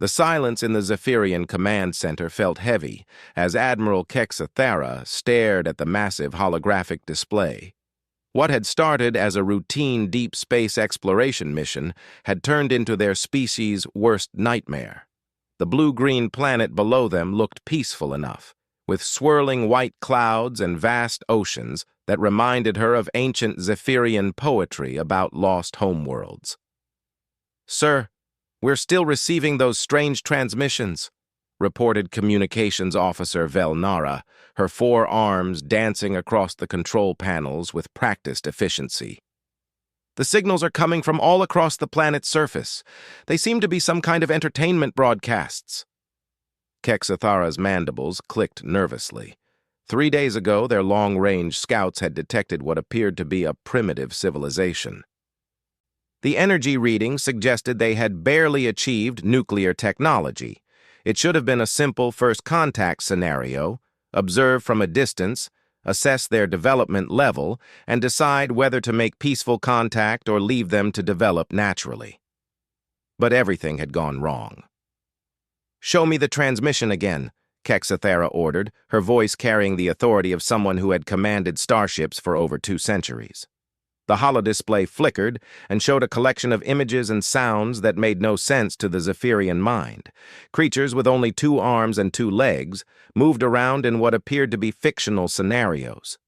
The silence in the Zephyrian command center felt heavy as Admiral Kexathara stared at the massive holographic display. What had started as a routine deep space exploration mission had turned into their species' worst nightmare. The blue-green planet below them looked peaceful enough, with swirling white clouds and vast oceans that reminded her of ancient Zephyrian poetry about lost homeworlds. "Sir, we're still receiving those strange transmissions," reported Communications Officer Velnara, her four arms dancing across the control panels with practiced efficiency. "The signals are coming from all across the planet's surface. They seem to be some kind of entertainment broadcasts." Kexathara's mandibles clicked nervously. 3 days ago, their long-range scouts had detected what appeared to be a primitive civilization. The energy reading suggested they had barely achieved nuclear technology. It should have been a simple first contact scenario: observe from a distance, assess their development level, and decide whether to make peaceful contact or leave them to develop naturally. But everything had gone wrong. "Show me the transmission again," Kexathara ordered, her voice carrying the authority of someone who had commanded starships for over 2 centuries. The holodisplay flickered and showed a collection of images and sounds that made no sense to the Zephyrian mind. Creatures with only 2 arms and 2 legs moved around in what appeared to be fictional scenarios.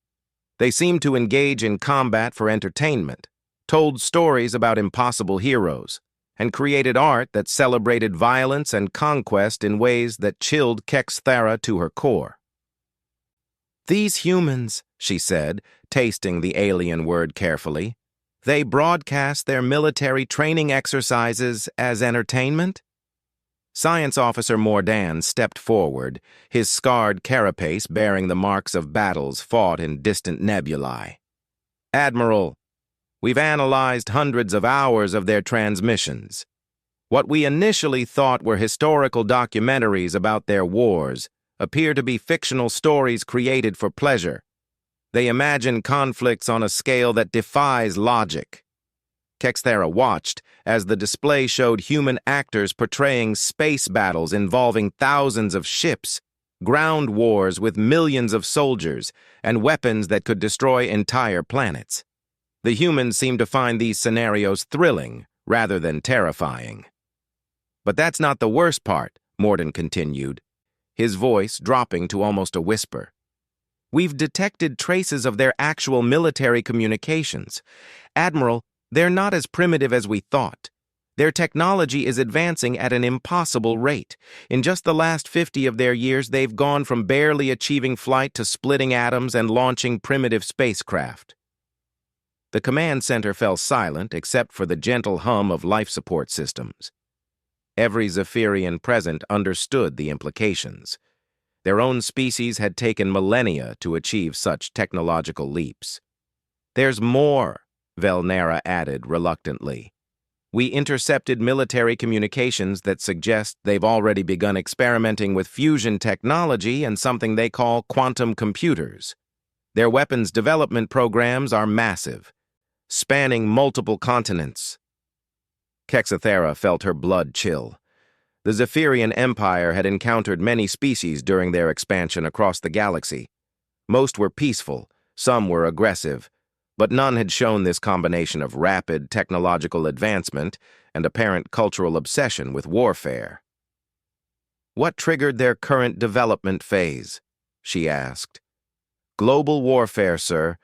They seemed to engage in combat for entertainment, told stories about impossible heroes, and created art that celebrated violence and conquest in ways that chilled Kexathara to her core. "These humans," she said, tasting the alien word carefully, "they broadcast their military training exercises as entertainment?" Science Officer Mordan stepped forward, his scarred carapace bearing the marks of battles fought in distant nebulae. "Admiral, we've analyzed hundreds of hours of their transmissions. What we initially thought were historical documentaries about their wars appear to be fictional stories created for pleasure. They imagine conflicts on a scale that defies logic." Kexathara watched as the display showed human actors portraying space battles involving thousands of ships, ground wars with millions of soldiers, and weapons that could destroy entire planets. The humans seemed to find these scenarios thrilling rather than terrifying. "But that's not the worst part," Morden continued, his voice dropping to almost a whisper. "We've detected traces of their actual military communications. Admiral, they're not as primitive as we thought. Their technology is advancing at an impossible rate. In just the last 50 of their years, they've gone from barely achieving flight to splitting atoms and launching primitive spacecraft." The command center fell silent except for the gentle hum of life support systems. Every Zephyrian present understood the implications. Their own species had taken millennia to achieve such technological leaps. "There's more," Velnara added reluctantly. "We intercepted military communications that suggest they've already begun experimenting with fusion technology and something they call quantum computers. Their weapons development programs are massive, spanning multiple continents." Kexathara felt her blood chill. The Zephyrian Empire had encountered many species during their expansion across the galaxy. Most were peaceful, some were aggressive, but none had shown this combination of rapid technological advancement and apparent cultural obsession with warfare. "What triggered their current development phase?" she asked. "Global warfare, sir.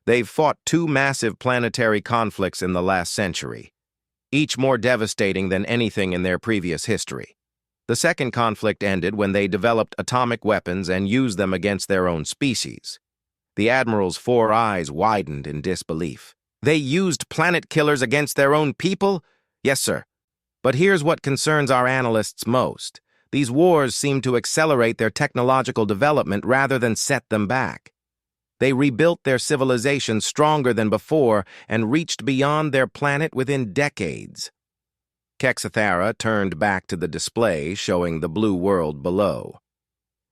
They've fought 2 massive planetary conflicts in the last century, each more devastating than anything in their previous history. The second conflict ended when they developed atomic weapons and used them against their own species." The Admiral's 4 eyes widened in disbelief. "They used planet killers against their own people?" "Yes, sir. But here's what concerns our analysts most. These wars seem to accelerate their technological development rather than set them back. They rebuilt their civilization stronger than before and reached beyond their planet within decades." Kexathara turned back to the display showing the blue world below.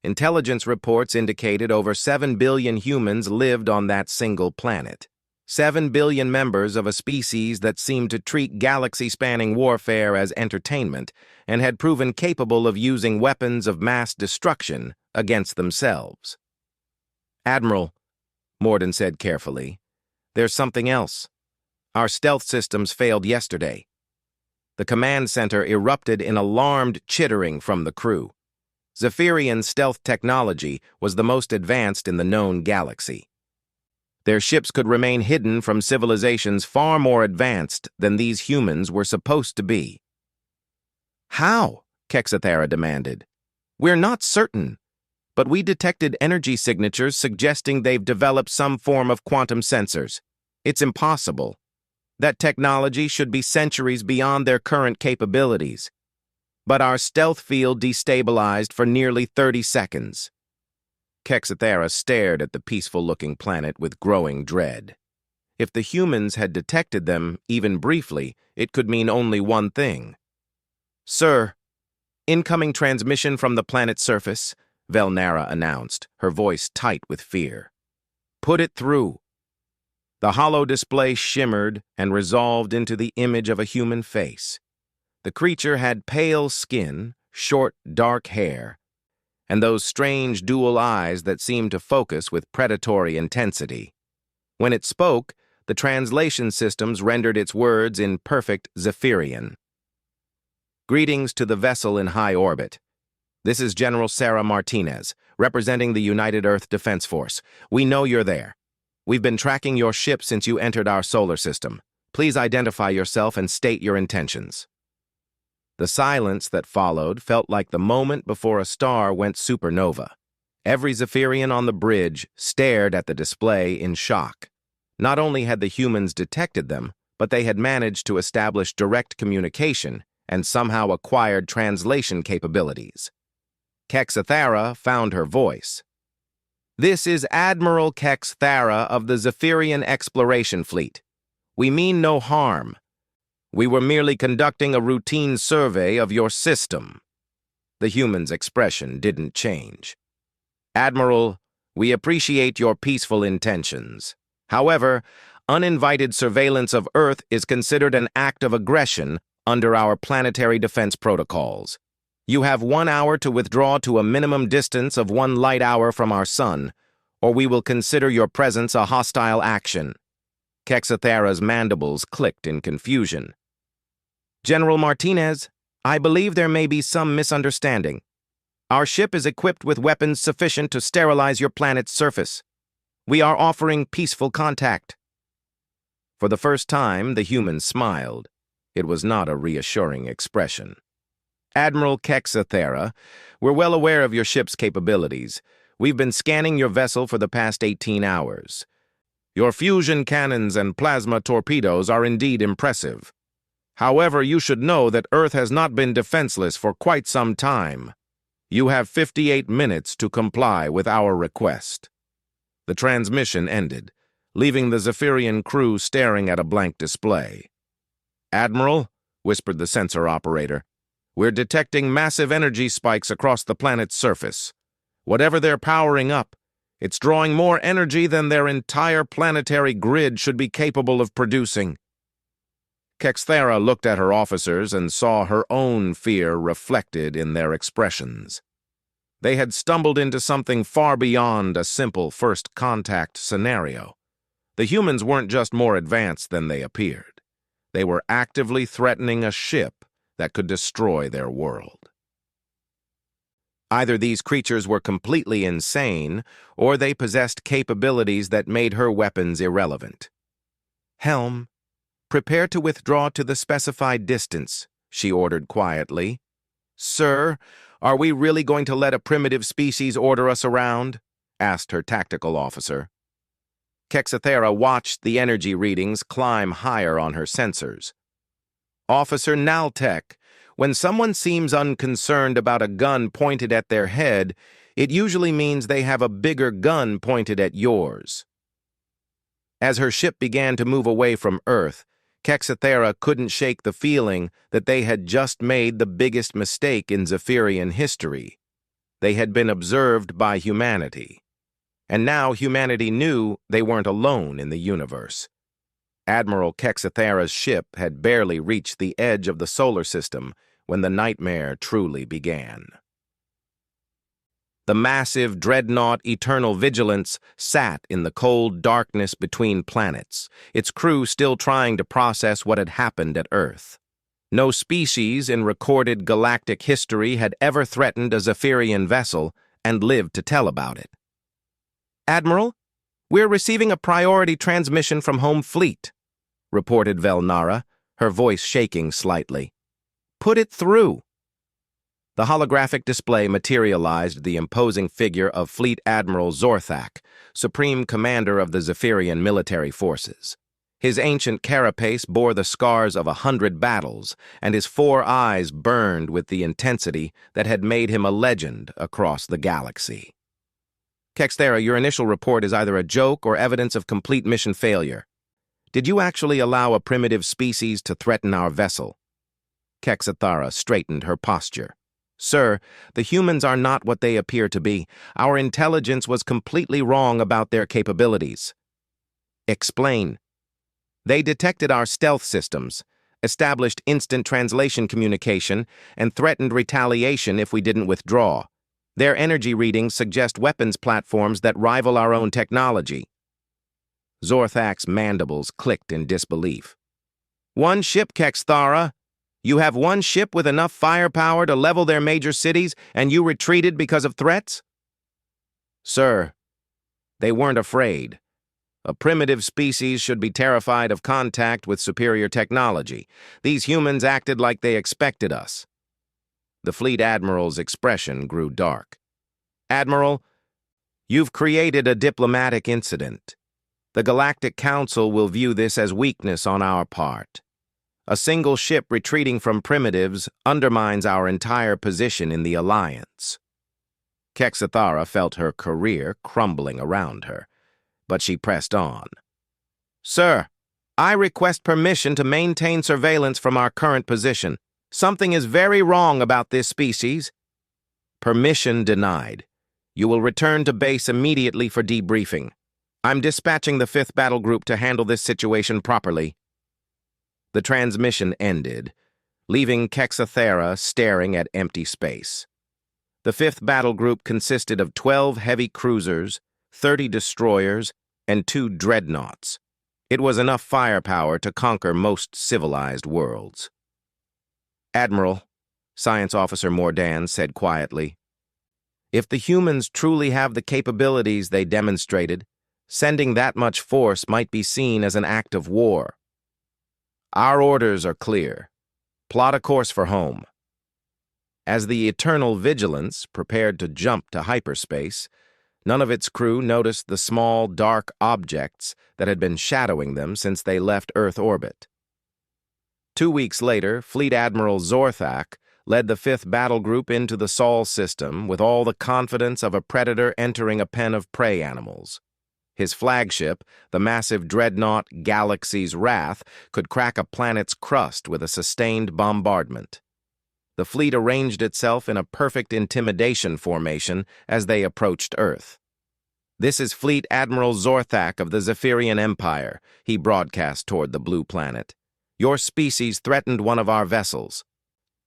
Intelligence reports indicated over 7 billion humans lived on that single planet. 7 billion members of a species that seemed to treat galaxy-spanning warfare as entertainment and had proven capable of using weapons of mass destruction against themselves. "Admiral," Morden said carefully, "there's something else. Our stealth systems failed yesterday." The command center erupted in alarmed chittering from the crew. Zephyrian stealth technology was the most advanced in the known galaxy. Their ships could remain hidden from civilizations far more advanced than these humans were supposed to be. "How?" Kexathera demanded. "We're not certain, but we detected energy signatures suggesting they've developed some form of quantum sensors. It's impossible. That technology should be centuries beyond their current capabilities. But our stealth field destabilized for nearly 30 seconds. Kexathera stared at the peaceful-looking planet with growing dread. If the humans had detected them, even briefly, it could mean only one thing. "Sir, incoming transmission from the planet's surface," Velnara announced, her voice tight with fear. "Put it through." The hollow display shimmered and resolved into the image of a human face. The creature had pale skin, short, dark hair, and those strange dual eyes that seemed to focus with predatory intensity. When it spoke, the translation systems rendered its words in perfect Zephyrian. "Greetings to the vessel in high orbit. This is General Sarah Martinez, representing the United Earth Defense Force. We know you're there. We've been tracking your ship since you entered our solar system. Please identify yourself and state your intentions." The silence that followed felt like the moment before a star went supernova. Every Zephyrian on the bridge stared at the display in shock. Not only had the humans detected them, but they had managed to establish direct communication and somehow acquired translation capabilities. Kexathera found her voice. "This is Admiral Kexathera of the Zephyrian Exploration Fleet. We mean no harm. We were merely conducting a routine survey of your system." The human's expression didn't change. "Admiral, we appreciate your peaceful intentions. However, uninvited surveillance of Earth is considered an act of aggression under our planetary defense protocols. You have 1 hour to withdraw to a minimum distance of 1 light hour from our sun, or we will consider your presence a hostile action." Kexathera's mandibles clicked in confusion. "General Martinez, I believe there may be some misunderstanding. Our ship is equipped with weapons sufficient to sterilize your planet's surface. We are offering peaceful contact." For the first time, the human smiled. It was not a reassuring expression. "Admiral Kexathera, we're well aware of your ship's capabilities. We've been scanning your vessel for the past 18 hours. Your fusion cannons and plasma torpedoes are indeed impressive. However, you should know that Earth has not been defenseless for quite some time. You have 58 minutes to comply with our request." The transmission ended, leaving the Zephyrian crew staring at a blank display. "Admiral," whispered the sensor operator, "we're detecting massive energy spikes across the planet's surface. Whatever they're powering up, it's drawing more energy than their entire planetary grid should be capable of producing." Kexathera looked at her officers and saw her own fear reflected in their expressions. They had stumbled into something far beyond a simple first contact scenario. The humans weren't just more advanced than they appeared. They were actively threatening a ship that could destroy their world. Either these creatures were completely insane, or they possessed capabilities that made her weapons irrelevant. "Helm, prepare to withdraw to the specified distance," she ordered quietly. "Sir, are we really going to let a primitive species order us around?" asked her tactical officer. Kexathera watched the energy readings climb higher on her sensors. "Officer Naltek, when someone seems unconcerned about a gun pointed at their head, it usually means they have a bigger gun pointed at yours." As her ship began to move away from Earth, Kexathera couldn't shake the feeling that they had just made the biggest mistake in Zephyrian history. They had been observed by humanity. And now humanity knew they weren't alone in the universe. Admiral Kexathera's ship had barely reached the edge of the solar system when the nightmare truly began. The massive dreadnought Eternal Vigilance sat in the cold darkness between planets, its crew still trying to process what had happened at Earth. No species in recorded galactic history had ever threatened a Zephyrian vessel and lived to tell about it. "Admiral, we're receiving a priority transmission from Home Fleet," reported Velnara, her voice shaking slightly. "Put it through." The holographic display materialized the imposing figure of Fleet Admiral Zorthak, Supreme Commander of the Zephyrian military forces. His ancient carapace bore the scars of 100 battles, and his 4 eyes burned with the intensity that had made him a legend across the galaxy. "Kexthera, your initial report is either a joke or evidence of complete mission failure. Did you actually allow a primitive species to threaten our vessel?" Kexathara straightened her posture. "Sir, the humans are not what they appear to be. Our intelligence was completely wrong about their capabilities." "Explain." "They detected our stealth systems, established instant translation communication, and threatened retaliation if we didn't withdraw. Their energy readings suggest weapons platforms that rival our own technology." Zorthak's mandibles clicked in disbelief. "One ship, Kexthara. You have one ship with enough firepower to level their major cities, and you retreated because of threats?" "Sir, they weren't afraid. A primitive species should be terrified of contact with superior technology. These humans acted like they expected us." The Fleet Admiral's expression grew dark. "Admiral, you've created a diplomatic incident. The Galactic Council will view this as weakness on our part. A single ship retreating from primitives undermines our entire position in the Alliance." Kexathara felt her career crumbling around her, but she pressed on. "Sir, I request permission to maintain surveillance from our current position. Something is very wrong about this species." "Permission denied. You will return to base immediately for debriefing. I'm dispatching the 5th Battle Group to handle this situation properly." The transmission ended, leaving Kexathera staring at empty space. The 5th Battle Group consisted of 12 heavy cruisers, 30 destroyers, and 2 dreadnoughts. It was enough firepower to conquer most civilized worlds. "Admiral," Science Officer Mordan said quietly, "if the humans truly have the capabilities they demonstrated, sending that much force might be seen as an act of war. Our orders are clear. Plot a course for home." As the Eternal Vigilance prepared to jump to hyperspace, none of its crew noticed the small, dark objects that had been shadowing them since they left Earth orbit. 2 weeks later, Fleet Admiral Zorthak led the 5th Battle Group into the Sol system with all the confidence of a predator entering a pen of prey animals. His flagship, the massive dreadnought Galaxy's Wrath, could crack a planet's crust with a sustained bombardment. The fleet arranged itself in a perfect intimidation formation as they approached Earth. "This is Fleet Admiral Zorthak of the Zephyrian Empire," he broadcast toward the blue planet. "Your species threatened one of our vessels.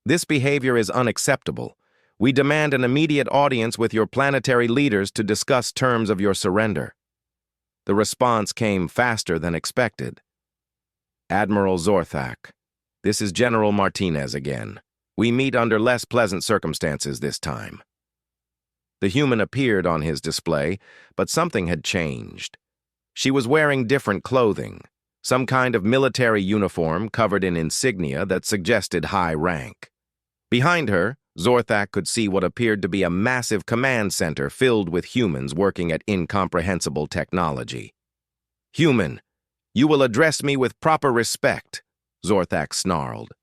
This behavior is unacceptable. We demand an immediate audience with your planetary leaders to discuss terms of your surrender." The response came faster than expected. "Admiral Zorthak, this is General Martinez again. We meet under less pleasant circumstances this time." The human appeared on his display, but something had changed. She was wearing different clothing, some kind of military uniform covered in insignia that suggested high rank. Behind her, Zorthak could see what appeared to be a massive command center filled with humans working at incomprehensible technology. "Human, you will address me with proper respect," Zorthak snarled.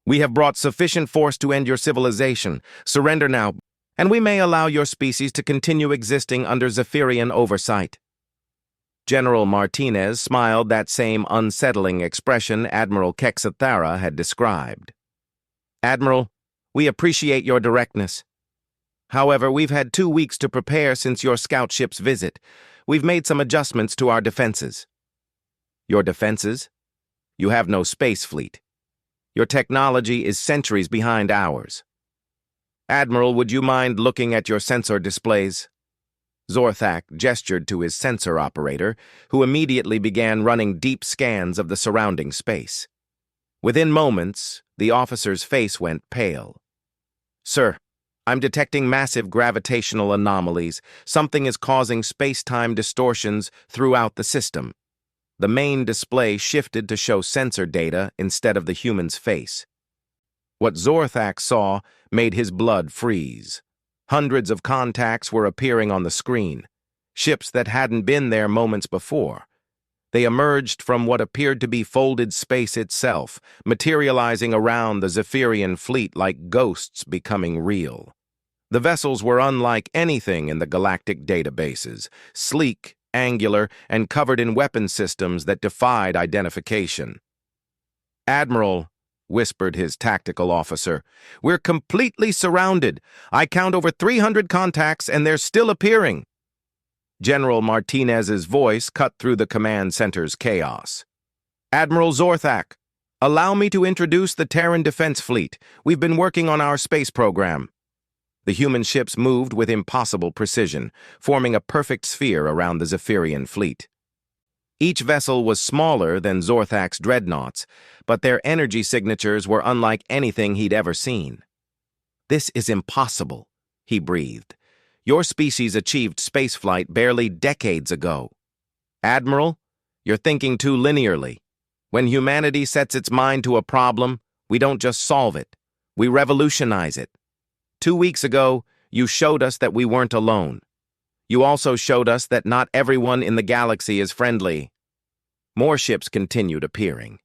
"We have brought sufficient force to end your civilization. Surrender now, and we may allow your species to continue existing under Zephyrian oversight." General Martinez smiled that same unsettling expression Admiral Kexathera had described. "Admiral, we appreciate your directness. However, we've had 2 weeks to prepare since your scout ship's visit. We've made some adjustments to our defenses." "Your defenses?" You have no space fleet. Your technology is centuries behind ours. Admiral, would you mind looking at your sensor displays? Zorthak gestured to his sensor operator, who immediately began running deep scans of the surrounding space. Within moments, the officer's face went pale. Sir, I'm detecting massive gravitational anomalies. Something is causing space-time distortions throughout the system. The main display shifted to show sensor data instead of the human's face. What Zorthak saw made his blood freeze. Hundreds of contacts were appearing on the screen, ships that hadn't been there moments before. They emerged from what appeared to be folded space itself, materializing around the Zephyrian fleet like ghosts becoming real. The vessels were unlike anything in the galactic databases, sleek, angular, and covered in weapon systems that defied identification. Admiral, whispered his tactical officer, we're completely surrounded. I count over 300 contacts and they're still appearing. General Martinez's voice cut through the command center's chaos. Admiral Zorthak, allow me to introduce the Terran Defense Fleet. We've been working on our space program. The human ships moved with impossible precision, forming a perfect sphere around the Zephyrian fleet. Each vessel was smaller than Zorthak's dreadnoughts, but their energy signatures were unlike anything he'd ever seen. This is impossible, he breathed. Your species achieved spaceflight barely decades ago. Admiral, you're thinking too linearly. When humanity sets its mind to a problem, we don't just solve it, we revolutionize it. 2 weeks ago, you showed us that we weren't alone. You also showed us that not everyone in the galaxy is friendly. More ships continued appearing.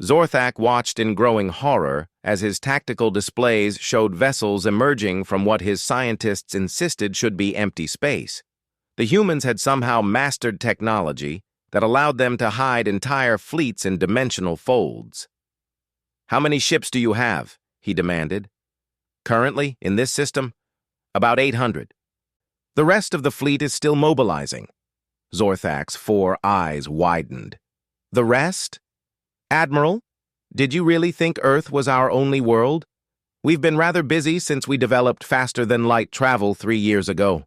Zorthak watched in growing horror as his tactical displays showed vessels emerging from what his scientists insisted should be empty space. The humans had somehow mastered technology that allowed them to hide entire fleets in dimensional folds. How many ships do you have? He demanded. Currently, in this system, about 800. The rest of the fleet is still mobilizing. Zorthak's 4 eyes widened. The rest? Admiral, did you really think Earth was our only world? We've been rather busy since we developed faster-than-light travel 3 years ago.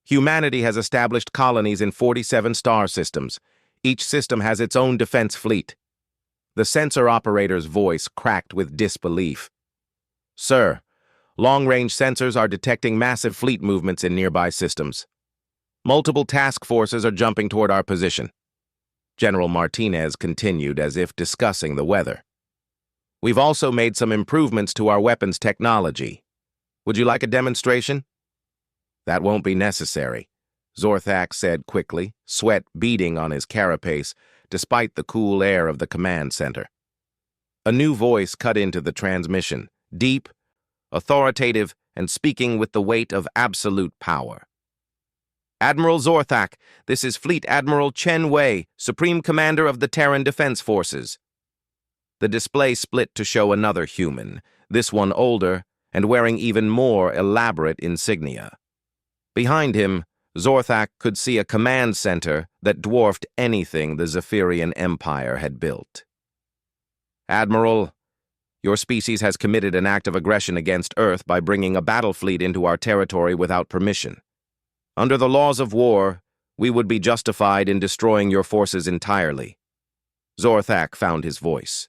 Humanity has established colonies in 47 star systems. Each system has its own defense fleet. The sensor operator's voice cracked with disbelief. Sir, long-range sensors are detecting massive fleet movements in nearby systems. Multiple task forces are jumping toward our position. General Martinez continued as if discussing the weather. We've also made some improvements to our weapons technology. Would you like a demonstration? That won't be necessary, Zorthak said quickly, sweat beading on his carapace despite the cool air of the command center. A new voice cut into the transmission, deep, authoritative, and speaking with the weight of absolute power. Admiral Zorthak, this is Fleet Admiral Chen Wei, Supreme Commander of the Terran Defense Forces. The display split to show another human, this one older and wearing even more elaborate insignia. Behind him, Zorthak could see a command center that dwarfed anything the Zephyrian Empire had built. Admiral, your species has committed an act of aggression against Earth by bringing a battle fleet into our territory without permission. Under the laws of war, we would be justified in destroying your forces entirely. Zorthak found his voice.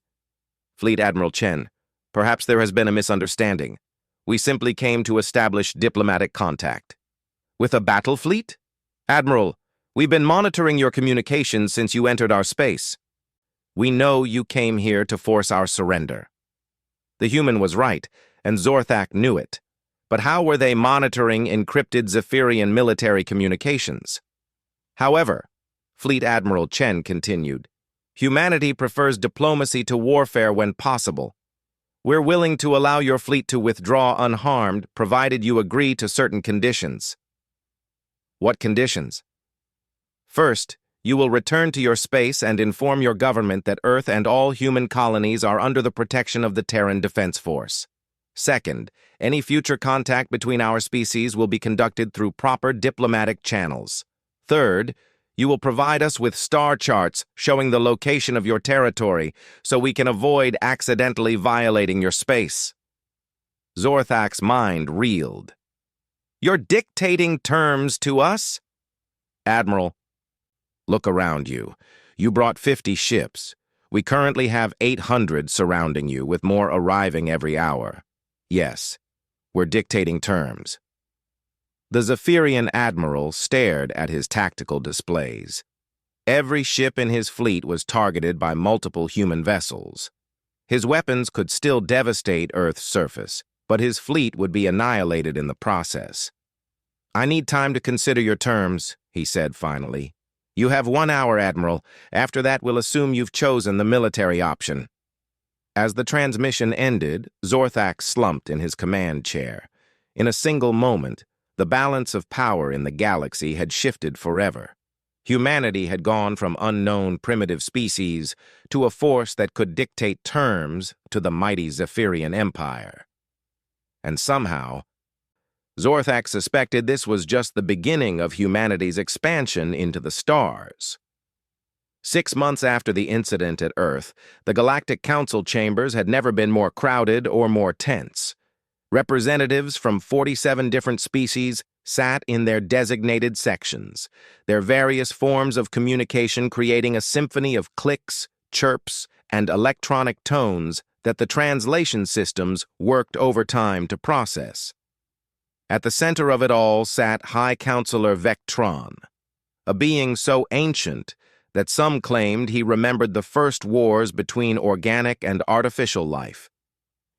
Fleet Admiral Chen, perhaps there has been a misunderstanding. We simply came to establish diplomatic contact. With a battle fleet? Admiral, we've been monitoring your communications since you entered our space. We know you came here to force our surrender. The human was right, and Zorthak knew it. But how were they monitoring encrypted Zephyrian military communications? However, Fleet Admiral Chen continued, humanity prefers diplomacy to warfare when possible. We're willing to allow your fleet to withdraw unharmed, provided you agree to certain conditions. What conditions? First, you will return to your space and inform your government that Earth and all human colonies are under the protection of the Terran Defense Force. Second, any future contact between our species will be conducted through proper diplomatic channels. Third, You will provide us with star charts showing the location of your territory so we can avoid accidentally violating your space." Zorthak's mind reeled. "You're dictating terms to us?" "Admiral, look around you. You brought 50 ships. We currently have 800 surrounding you, with more arriving every hour. Yes, we're dictating terms." The Zephyrian admiral stared at his tactical displays. Every ship in his fleet was targeted by multiple human vessels. His weapons could still devastate Earth's surface, but his fleet would be annihilated in the process. "I need time to consider your terms," he said finally. "You have 1 hour, Admiral. After that, we'll assume you've chosen the military option." As the transmission ended, Zorthak slumped in his command chair. In a single moment, the balance of power in the galaxy had shifted forever. Humanity had gone from unknown primitive species to a force that could dictate terms to the mighty Zephyrian Empire. And somehow, Zorthak suspected this was just the beginning of humanity's expansion into the stars. 6 months after the incident at Earth, the Galactic Council chambers had never been more crowded or more tense. Representatives from 47 different species sat in their designated sections, their various forms of communication creating a symphony of clicks, chirps, and electronic tones that the translation systems worked overtime to process. At the center of it all sat High Counselor Vectron, a being so ancient that some claimed he remembered the first wars between organic and artificial life.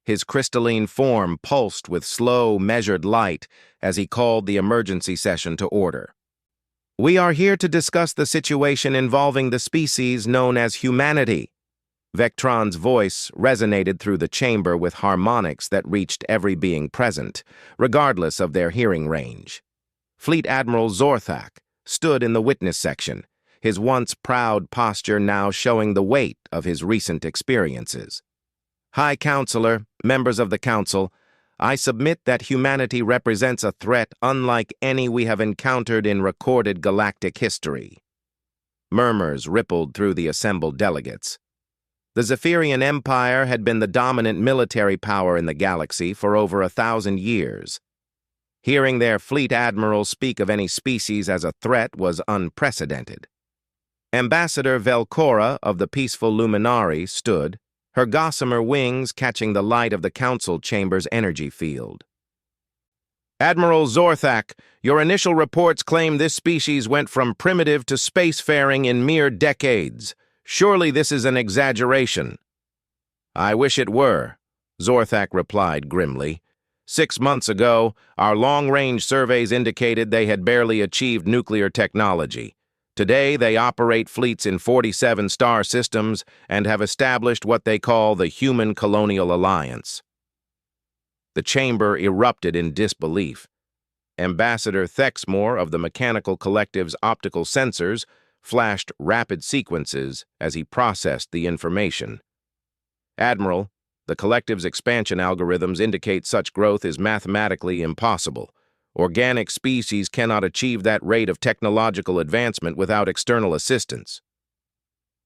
His crystalline form pulsed with slow, measured light as he called the emergency session to order. "We are here to discuss the situation involving the species known as humanity." Vectron's voice resonated through the chamber with harmonics that reached every being present, regardless of their hearing range. Fleet Admiral Zorthak stood in the witness section, his once proud posture now showing the weight of his recent experiences. "High Counselor, members of the Council, I submit that humanity represents a threat unlike any we have encountered in recorded galactic history." Murmurs rippled through the assembled delegates. The Zephyrian Empire had been the dominant military power in the galaxy for over 1,000 years. Hearing their fleet admiral speak of any species as a threat was unprecedented. Ambassador Velcora of the Peaceful Luminari stood, her gossamer wings catching the light of the council chamber's energy field. "Admiral Zorthak, your initial reports claim this species went from primitive to spacefaring in mere decades. Surely this is an exaggeration." "I wish it were," Zorthak replied grimly. 6 months ago, our long-range surveys indicated they had barely achieved nuclear technology. Today, they operate fleets in 47 star systems and have established what they call the Human Colonial Alliance. The chamber erupted in disbelief. Ambassador Thexmore of the Mechanical Collective's optical sensors flashed rapid sequences as he processed the information. "Admiral, the Collective's expansion algorithms indicate such growth is mathematically impossible. Organic species cannot achieve that rate of technological advancement without external assistance."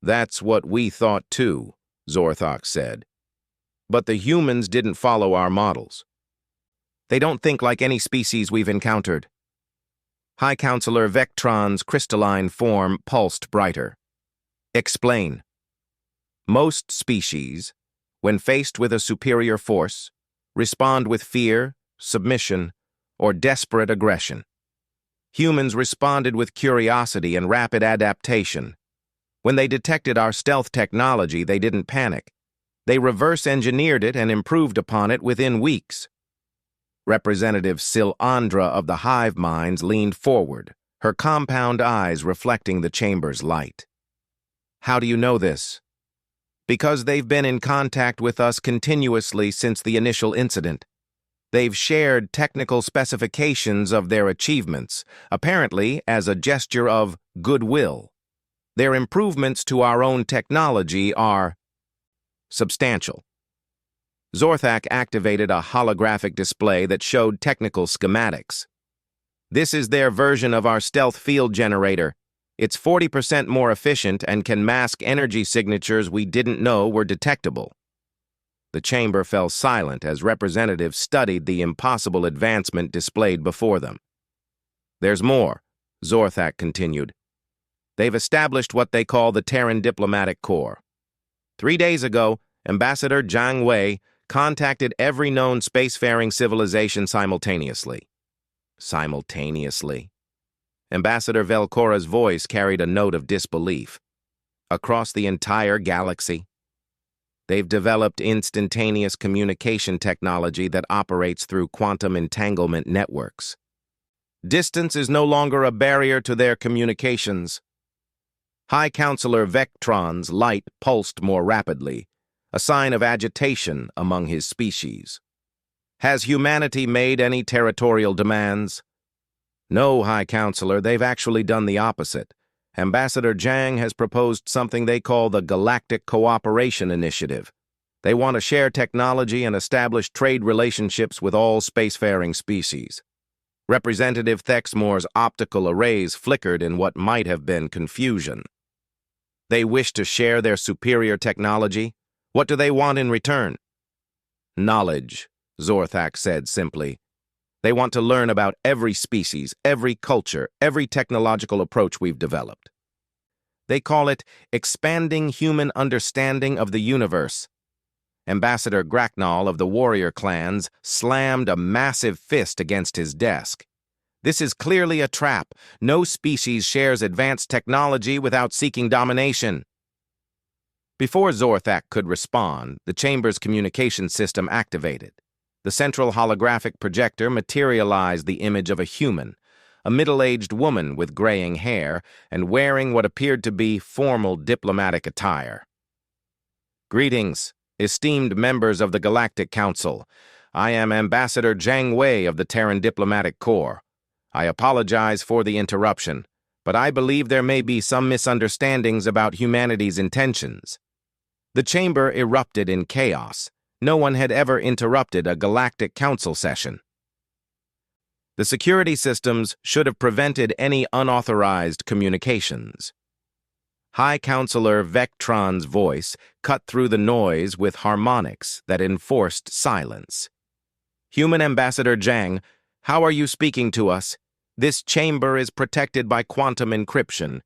"That's what we thought too," Zorthak said. "But the humans didn't follow our models. They don't think like any species we've encountered." High Counselor Vectron's crystalline form pulsed brighter. "Explain." "Most species, when faced with a superior force, respond with fear, submission, or desperate aggression. Humans responded with curiosity and rapid adaptation. When they detected our stealth technology, they didn't panic. They reverse-engineered it and improved upon it within weeks." Representative Silandra of the Hive Minds leaned forward, her compound eyes reflecting the chamber's light. "How do you know this?" "Because they've been in contact with us continuously since the initial incident. They've shared technical specifications of their achievements, apparently as a gesture of goodwill. Their improvements to our own technology are substantial." Zorthak activated a holographic display that showed technical schematics. "This is their version of our stealth field generator. It's 40% more efficient and can mask energy signatures we didn't know were detectable. The chamber fell silent as representatives studied the impossible advancement displayed before them. There's more, Zorthak continued. They've established what they call the Terran Diplomatic Corps. 3 days ago, Ambassador Zhang Wei contacted every known spacefaring civilization simultaneously. Simultaneously? Ambassador Velcora's voice carried a note of disbelief. Across the entire galaxy? They've developed instantaneous communication technology that operates through quantum entanglement networks. Distance is no longer a barrier to their communications. High Counselor Vectron's light pulsed more rapidly, a sign of agitation among his species. Has humanity made any territorial demands? No, High Counselor, they've actually done the opposite. Ambassador Zhang has proposed something they call the Galactic Cooperation Initiative. They want to share technology and establish trade relationships with all spacefaring species. Representative Thexmore's optical arrays flickered in what might have been confusion. They wish to share their superior technology? What do they want in return? Knowledge, Zorthak said simply. They want to learn about every species, every culture, every technological approach we've developed. They call it expanding human understanding of the universe. Ambassador Graknal of the warrior clans slammed a massive fist against his desk. This is clearly a trap. No species shares advanced technology without seeking domination. Before Zorthak could respond, the chamber's communication system activated. The central holographic projector materialized the image of a human, a middle-aged woman with graying hair and wearing what appeared to be formal diplomatic attire. Greetings, esteemed members of the Galactic Council. I am Ambassador Zhang Wei of the Terran Diplomatic Corps. I apologize for the interruption, but I believe there may be some misunderstandings about humanity's intentions. The chamber erupted in chaos. No one had ever interrupted a Galactic Council session. The security systems should have prevented any unauthorized communications. High Counselor Vectron's voice cut through the noise with harmonics that enforced silence. Human Ambassador Zhang, how are you speaking to us? This chamber is protected by quantum encryption.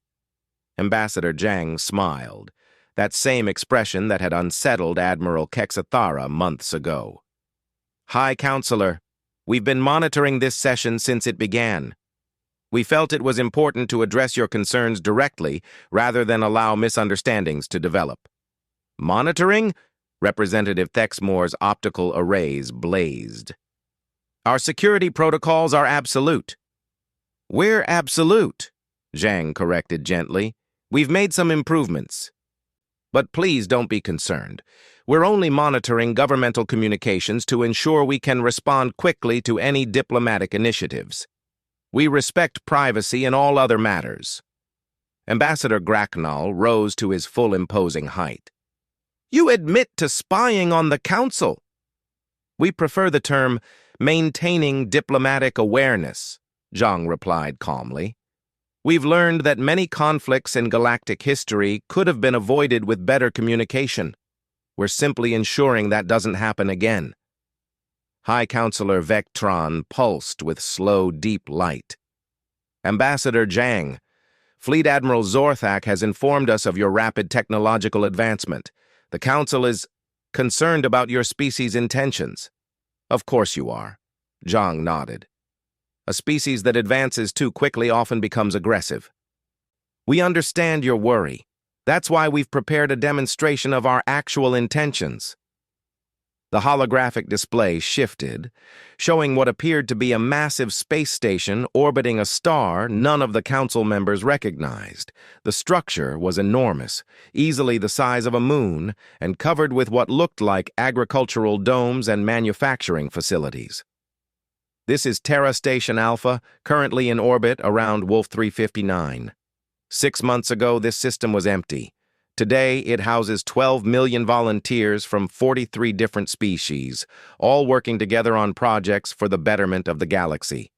Ambassador Zhang smiled, that same expression that had unsettled Admiral Kexathara months ago. High Counselor, we've been monitoring this session since it began. We felt it was important to address your concerns directly rather than allow misunderstandings to develop. Monitoring? Representative Thexmore's optical arrays blazed. Our security protocols are absolute. We're absolute, Zhang corrected gently. We've made some improvements. But please don't be concerned. We're only monitoring governmental communications to ensure we can respond quickly to any diplomatic initiatives. We respect privacy in all other matters. Ambassador Graknal rose to his full imposing height. You admit to spying on the Council. We prefer the term maintaining diplomatic awareness, Zhang replied calmly. We've learned that many conflicts in galactic history could have been avoided with better communication. We're simply ensuring that doesn't happen again. High Counselor Vectron pulsed with slow, deep light. Ambassador Zhang, Fleet Admiral Zorthak has informed us of your rapid technological advancement. The Council is concerned about your species' intentions. Of course you are. Zhang nodded. A species that advances too quickly often becomes aggressive. We understand your worry. That's why we've prepared a demonstration of our actual intentions. The holographic display shifted, showing what appeared to be a massive space station orbiting a star none of the Council members recognized. The structure was enormous, easily the size of a moon, and covered with what looked like agricultural domes and manufacturing facilities. This is Terra Station Alpha, currently in orbit around Wolf 359. 6 months ago, this system was empty. Today, it houses 12 million volunteers from 43 different species, all working together on projects for the betterment of the galaxy.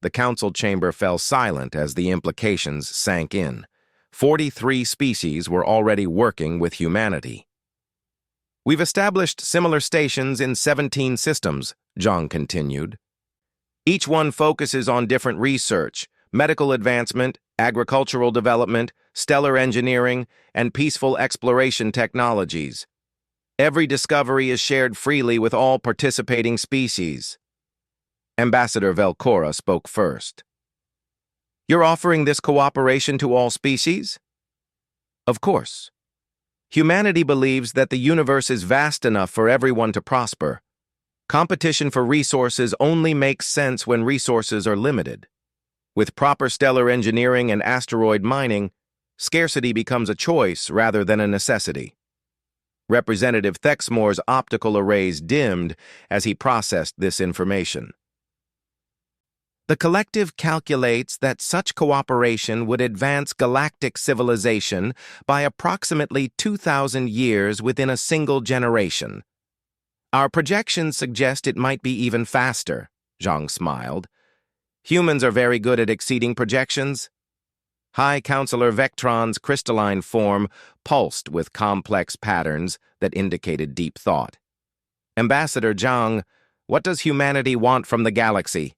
The council chamber fell silent as the implications sank in. 43 species were already working with humanity. We've established similar stations in 17 systems, Zhang continued. Each one focuses on different research, medical advancement, agricultural development, stellar engineering, and peaceful exploration technologies. Every discovery is shared freely with all participating species. Ambassador Velcora spoke first. You're offering this cooperation to all species? Of course. Humanity believes that the universe is vast enough for everyone to prosper. Competition for resources only makes sense when resources are limited. With proper stellar engineering and asteroid mining, scarcity becomes a choice rather than a necessity. Representative Thexmore's optical arrays dimmed as he processed this information. The collective calculates that such cooperation would advance galactic civilization by approximately 2,000 years within a single generation. Our projections suggest it might be even faster, Zhang smiled. Humans are very good at exceeding projections. High Counselor Vectron's crystalline form pulsed with complex patterns that indicated deep thought. Ambassador Zhang, what does humanity want from the galaxy?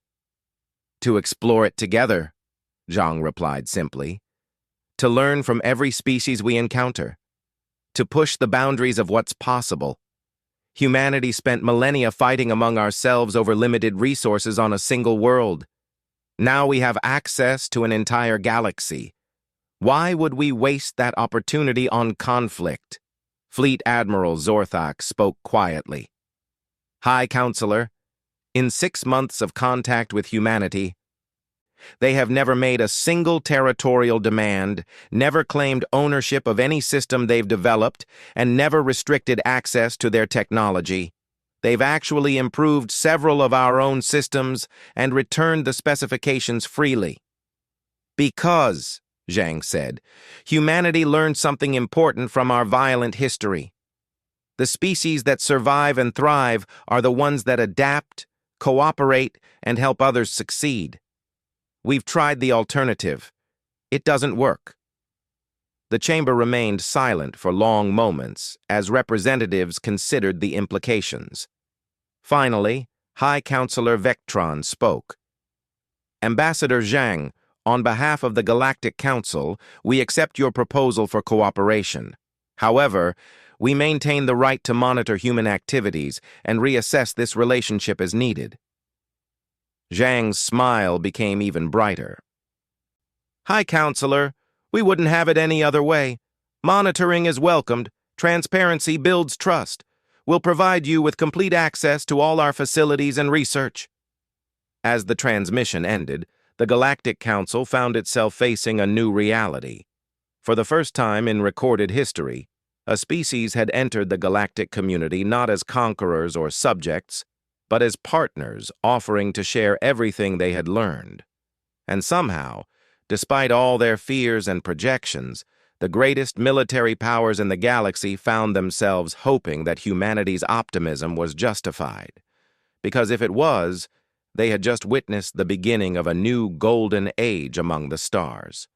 To explore it together, Zhang replied simply. To learn from every species we encounter. To push the boundaries of what's possible. Humanity spent millennia fighting among ourselves over limited resources on a single world. Now we have access to an entire galaxy. Why would we waste that opportunity on conflict? Fleet Admiral Zorthak spoke quietly. High Counselor, in 6 months of contact with humanity, they have never made a single territorial demand, never claimed ownership of any system they've developed, and never restricted access to their technology. They've actually improved several of our own systems and returned the specifications freely. Because, Zhang said, humanity learned something important from our violent history. The species that survive and thrive are the ones that adapt, cooperate, and help others succeed. We've tried the alternative. It doesn't work. The chamber remained silent for long moments as representatives considered the implications. Finally, High Counselor Vectron spoke. Ambassador Zhang, on behalf of the Galactic Council, we accept your proposal for cooperation. However, we maintain the right to monitor human activities and reassess this relationship as needed. Zhang's smile became even brighter. High Counselor, we wouldn't have it any other way. Monitoring is welcomed. Transparency builds trust. We'll provide you with complete access to all our facilities and research. As the transmission ended, the Galactic Council found itself facing a new reality. For the first time in recorded history, a species had entered the galactic community not as conquerors or subjects, but as partners offering to share everything they had learned. And somehow, despite all their fears and projections, the greatest military powers in the galaxy found themselves hoping that humanity's optimism was justified. Because if it was, they had just witnessed the beginning of a new golden age among the stars.